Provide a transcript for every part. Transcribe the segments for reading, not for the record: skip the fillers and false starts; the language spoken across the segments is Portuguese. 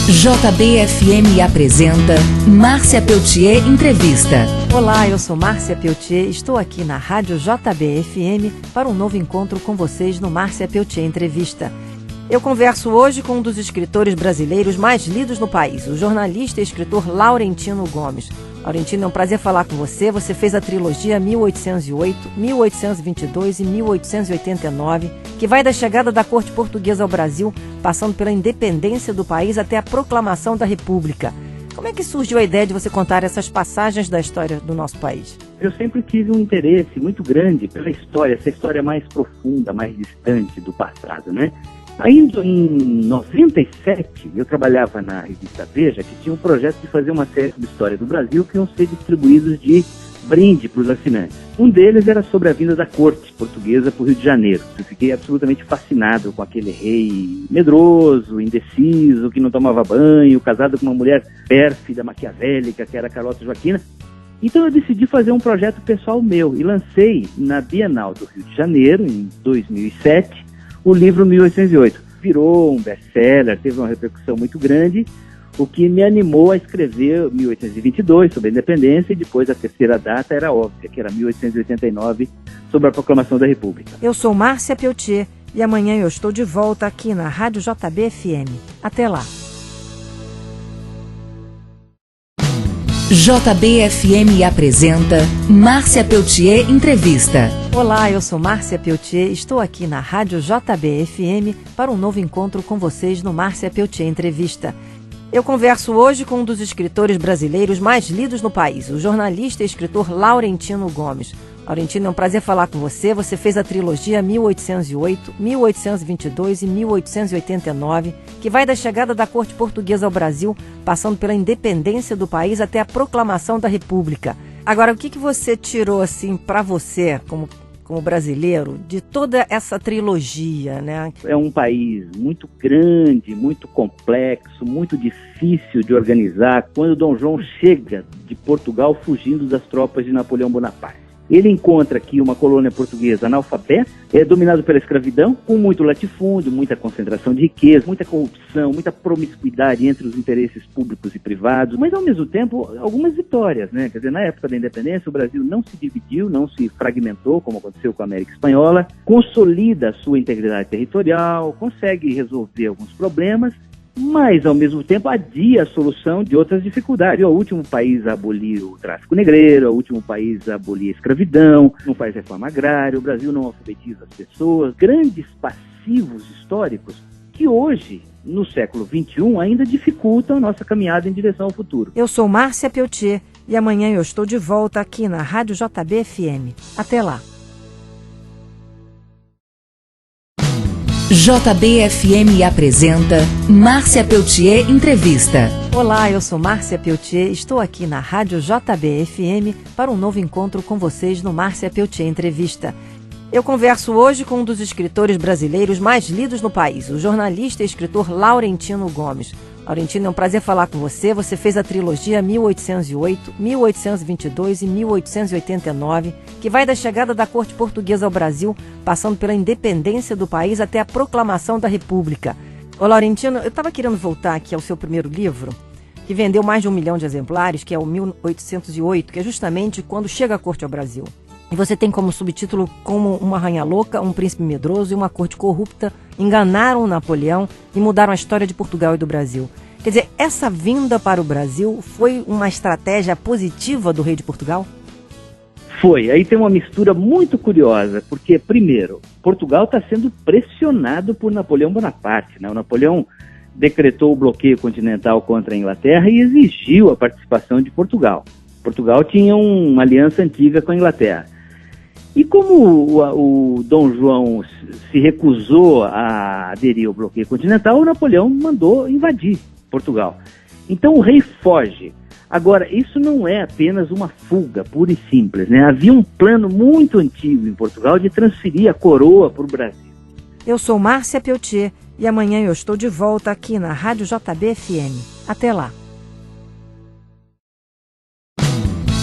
JBFM apresenta Márcia Peltier Entrevista. Olá, eu sou Márcia Peltier, estou aqui na Rádio JBFM para um novo encontro com vocês no Márcia Peltier Entrevista. Eu converso hoje com um dos escritores brasileiros mais lidos no país, o jornalista e escritor Laurentino Gomes. Laurentino, é um prazer falar com você. Você fez a trilogia 1808, 1822 e 1889, que vai da chegada da corte portuguesa ao Brasil, passando pela independência do país até a proclamação da República. Como é que surgiu a ideia de você contar essas passagens da história do nosso país? Eu sempre tive um interesse muito grande pela história, essa história mais profunda, mais distante do passado, né? Ainda em 97, eu trabalhava na revista Veja, que tinha um projeto de fazer uma série sobre história do Brasil que iam ser distribuídos de brinde para os assinantes. Um deles era sobre a vinda da corte portuguesa para o Rio de Janeiro. Eu fiquei absolutamente fascinado com aquele rei medroso, indeciso, que não tomava banho, casado com uma mulher pérfida, maquiavélica, que era Carlota Joaquina. Então eu decidi fazer um projeto pessoal meu e lancei na Bienal do Rio de Janeiro, em 2007, o livro 1808. Virou um best-seller, teve uma repercussão muito grande, o que me animou a escrever 1822, sobre a independência, e depois a terceira data era óbvia, que era 1889, sobre a proclamação da República. Eu sou Márcia Peltier e amanhã eu estou de volta aqui na Rádio JBFM. Até lá. JBFM apresenta Márcia Peltier Entrevista. Olá, eu sou Márcia Peltier, estou aqui na Rádio JBFM para um novo encontro com vocês no Márcia Peltier Entrevista. Eu converso hoje com um dos escritores brasileiros mais lidos no país, o jornalista e escritor Laurentino Gomes. Laurentino, é um prazer falar com você. Você fez a trilogia 1808, 1822 e 1889, que vai da chegada da corte portuguesa ao Brasil, passando pela independência do país até a proclamação da República. Agora, o que você tirou, assim, para você, como brasileiro, de toda essa trilogia, né? É um país muito grande, muito complexo, muito difícil de organizar. Quando Dom João chega de Portugal fugindo das tropas de Napoleão Bonaparte, ele encontra aqui uma colônia portuguesa analfabeta, dominado pela escravidão, com muito latifúndio, muita concentração de riqueza, muita corrupção, muita promiscuidade entre os interesses públicos e privados, mas ao mesmo tempo algumas vitórias, né? Quer dizer, na época da independência o Brasil não se dividiu, não se fragmentou, como aconteceu com a América Espanhola, consolida a sua integridade territorial, consegue resolver alguns problemas, mas, ao mesmo tempo, adia a solução de outras dificuldades. É o último país a abolir o tráfico negreiro, é o último país a abolir a escravidão, não faz reforma agrária, o Brasil não alfabetiza as pessoas. Grandes passivos históricos que hoje, no século XXI, ainda dificultam a nossa caminhada em direção ao futuro. Eu sou Márcia Peltier e amanhã eu estou de volta aqui na Rádio JBFM. Até lá. JBFM apresenta Márcia Peltier Entrevista. Olá, eu sou Márcia Peltier, estou aqui na Rádio JBFM para um novo encontro com vocês no Márcia Peltier Entrevista. Eu converso hoje com um dos escritores brasileiros mais lidos no país, o jornalista e escritor Laurentino Gomes. Laurentino, é um prazer falar com você. Você fez a trilogia 1808, 1822 e 1889, que vai da chegada da corte portuguesa ao Brasil, passando pela independência do país até a proclamação da República. Ô Laurentino, eu estava querendo voltar aqui ao seu primeiro livro, que vendeu mais de 1 milhão de exemplares, que é o 1808, que é justamente quando chega a corte ao Brasil. E você tem como subtítulo: como uma rainha louca, um príncipe medroso e uma corte corrupta enganaram Napoleão e mudaram a história de Portugal e do Brasil. Quer dizer, essa vinda para o Brasil foi uma estratégia positiva do rei de Portugal? Foi. Aí tem uma mistura muito curiosa, porque, primeiro, Portugal está sendo pressionado por Napoleão Bonaparte, né? O Napoleão decretou o bloqueio continental contra a Inglaterra e exigiu a participação de Portugal. Portugal tinha uma aliança antiga com a Inglaterra. E como o Dom João se recusou a aderir ao bloqueio continental, o Napoleão mandou invadir Portugal. Então o rei foge. Agora, isso não é apenas uma fuga pura e simples, né? Havia um plano muito antigo em Portugal de transferir a coroa para o Brasil. Eu sou Márcia Peltier e amanhã eu estou de volta aqui na Rádio JBFM. Até lá.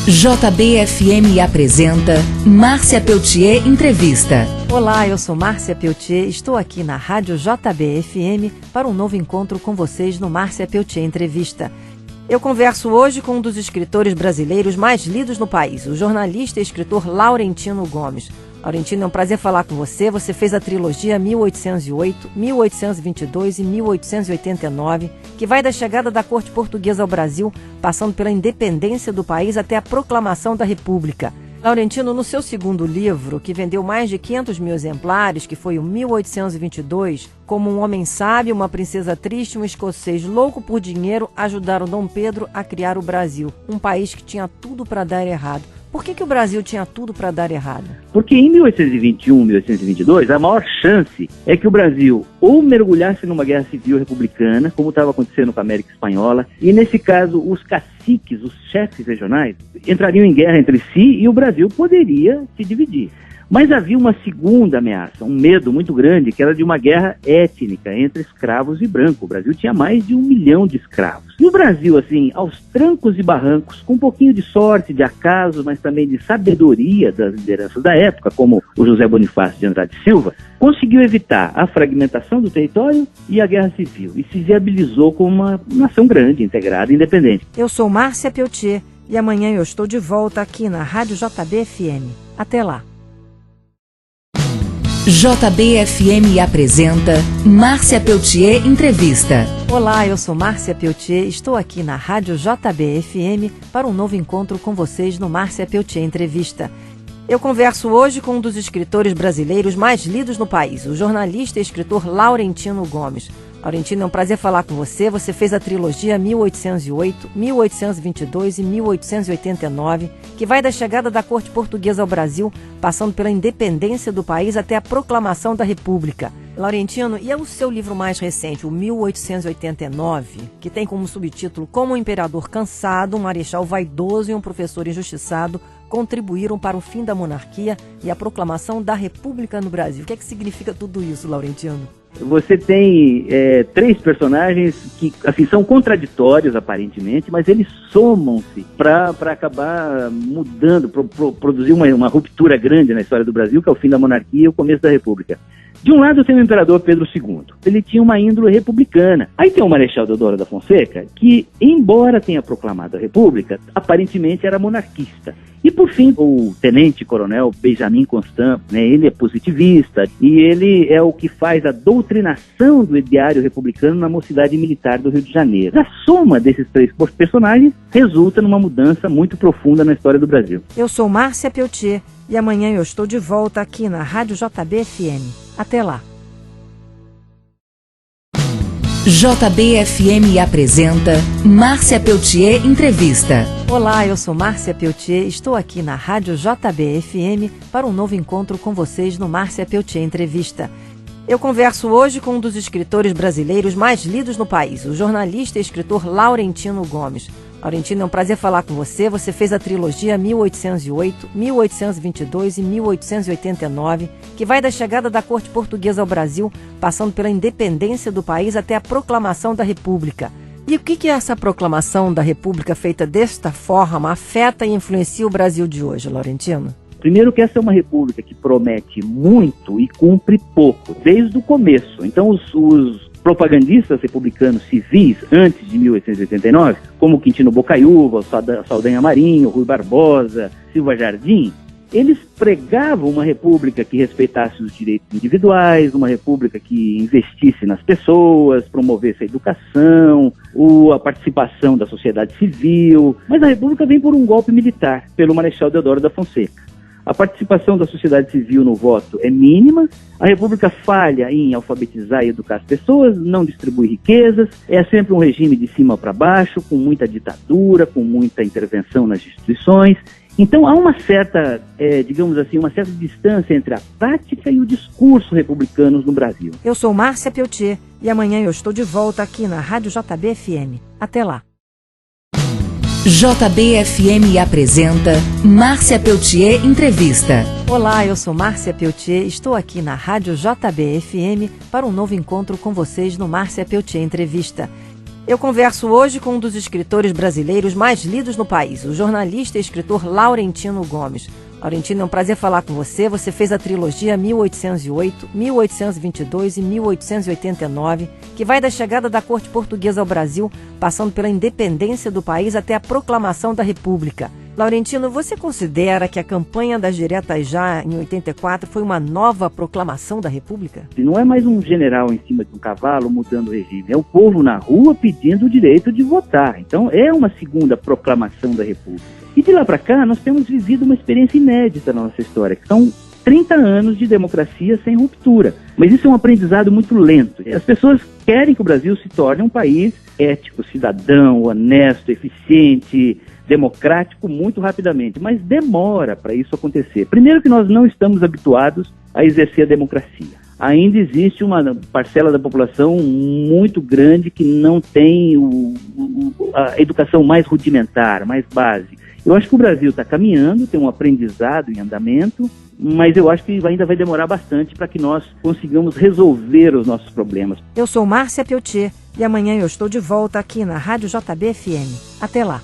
JBFM apresenta Márcia Peltier Entrevista. Olá, eu sou Márcia Peltier, estou aqui na Rádio JBFM para um novo encontro com vocês no Márcia Peltier Entrevista. Eu converso hoje com um dos escritores brasileiros mais lidos no país, o jornalista e escritor Laurentino Gomes. Laurentino, é um prazer falar com você. Você fez a trilogia 1808, 1822 e 1889, que vai da chegada da corte portuguesa ao Brasil, passando pela independência do país até a proclamação da República. Laurentino, no seu segundo livro, que vendeu mais de 500 mil exemplares, que foi o 1822, como um homem sábio, uma princesa triste, um escocês louco por dinheiro ajudaram Dom Pedro a criar o Brasil, um país que tinha tudo para dar errado. Por que o Brasil tinha tudo para dar errado? Porque em 1821, 1822, a maior chance é que o Brasil ou mergulhasse numa guerra civil republicana, como estava acontecendo com a América Espanhola, e nesse caso os caciques, os chefes regionais, entrariam em guerra entre si e o Brasil poderia se dividir. Mas havia uma segunda ameaça, um medo muito grande, que era de uma guerra étnica entre escravos e brancos. O Brasil tinha mais de 1 milhão de escravos. E o Brasil, assim, aos trancos e barrancos, com um pouquinho de sorte, de acaso, mas também de sabedoria das lideranças da época, como o José Bonifácio de Andrade Silva, conseguiu evitar a fragmentação do território e a guerra civil, e se viabilizou como uma nação grande, integrada e independente. Eu sou Márcia Peltier e amanhã eu estou de volta aqui na Rádio JBFM. Até lá. JBFM apresenta Márcia Peltier Entrevista. Olá, eu sou Márcia Peltier, estou aqui na Rádio JBFM para um novo encontro com vocês no Márcia Peltier Entrevista. Eu converso hoje com um dos escritores brasileiros mais lidos no país, o jornalista e escritor Laurentino Gomes. Laurentino, é um prazer falar com você. Você fez a trilogia 1808, 1822 e 1889, que vai da chegada da corte portuguesa ao Brasil, passando pela independência do país até a proclamação da República. Laurentino, e é o seu livro mais recente, o 1889, que tem como subtítulo Como um imperador cansado, um marechal vaidoso e um professor injustiçado contribuíram para o fim da monarquia e a proclamação da República no Brasil. O que é que significa tudo isso, Laurentino? Você tem três personagens que assim, são contraditórios aparentemente, mas eles somam-se para acabar mudando, produzir uma ruptura grande na história do Brasil, que é o fim da monarquia e o começo da República. De um lado tem o imperador Pedro II, ele tinha uma índole republicana. Aí tem o Marechal Deodoro da Fonseca, que embora tenha proclamado a República, aparentemente era monarquista. E por fim, o tenente-coronel Benjamin Constant, né, ele é positivista e ele é o que faz a doutrinação do ideário republicano na mocidade militar do Rio de Janeiro. A soma desses três personagens resulta numa mudança muito profunda na história do Brasil. Eu sou Márcia Peltier e amanhã eu estou de volta aqui na Rádio JBFM. Até lá. JBFM apresenta Márcia Peltier Entrevista. Olá, eu sou Márcia Peltier, estou aqui na Rádio JBFM para um novo encontro com vocês no Márcia Peltier Entrevista. Eu converso hoje com um dos escritores brasileiros mais lidos no país, o jornalista e escritor Laurentino Gomes. Laurentino, é um prazer falar com você. Você fez a trilogia 1808, 1822 e 1889, que vai da chegada da corte portuguesa ao Brasil, passando pela independência do país até a proclamação da República. E o que essa proclamação da República feita desta forma afeta e influencia o Brasil de hoje, Laurentino? Primeiro que essa é uma república que promete muito e cumpre pouco, desde o começo. Então os propagandistas republicanos civis antes de 1889, como Quintino Bocaiúva, Saldanha Marinho, Rui Barbosa, Silva Jardim, eles pregavam uma república que respeitasse os direitos individuais, uma república que investisse nas pessoas, promovesse a educação, a participação da sociedade civil. Mas a república vem por um golpe militar, pelo Marechal Deodoro da Fonseca. A participação da sociedade civil no voto é mínima, a República falha em alfabetizar e educar as pessoas, não distribui riquezas, é sempre um regime de cima para baixo, com muita ditadura, com muita intervenção nas instituições. Então há uma certa, digamos assim, uma certa distância entre a prática e o discurso republicano no Brasil. Eu sou Márcia Peltier e amanhã eu estou de volta aqui na Rádio JBFM. Até lá. JBFM apresenta Márcia Peltier Entrevista. Olá, eu sou Márcia Peltier, estou aqui na Rádio JBFM para um novo encontro com vocês no Márcia Peltier Entrevista. Eu converso hoje com um dos escritores brasileiros mais lidos no país, o jornalista e escritor Laurentino Gomes. Laurentino, é um prazer falar com você. Você fez a trilogia 1808, 1822 e 1889, que vai da chegada da corte portuguesa ao Brasil, passando pela independência do país até a proclamação da República. Laurentino, você considera que a campanha das diretas já em 84 foi uma nova proclamação da República? Não é mais um general em cima de um cavalo mudando o regime, é o povo na rua pedindo o direito de votar. Então é uma segunda proclamação da República. E de lá para cá nós temos vivido uma experiência inédita na nossa história, que são 30 anos de democracia sem ruptura. Mas isso é um aprendizado muito lento. As pessoas querem que o Brasil se torne um país ético, cidadão, honesto, eficiente, democrático muito rapidamente, mas demora para isso acontecer. Primeiro que nós não estamos habituados a exercer a democracia. Ainda existe uma parcela da população muito grande que não tem a educação mais rudimentar, mais básica. Eu acho que o Brasil está caminhando, tem um aprendizado em andamento, mas eu acho que ainda vai demorar bastante para que nós consigamos resolver os nossos problemas. Eu sou Márcia Peltier e amanhã eu estou de volta aqui na Rádio JB FM. Até lá.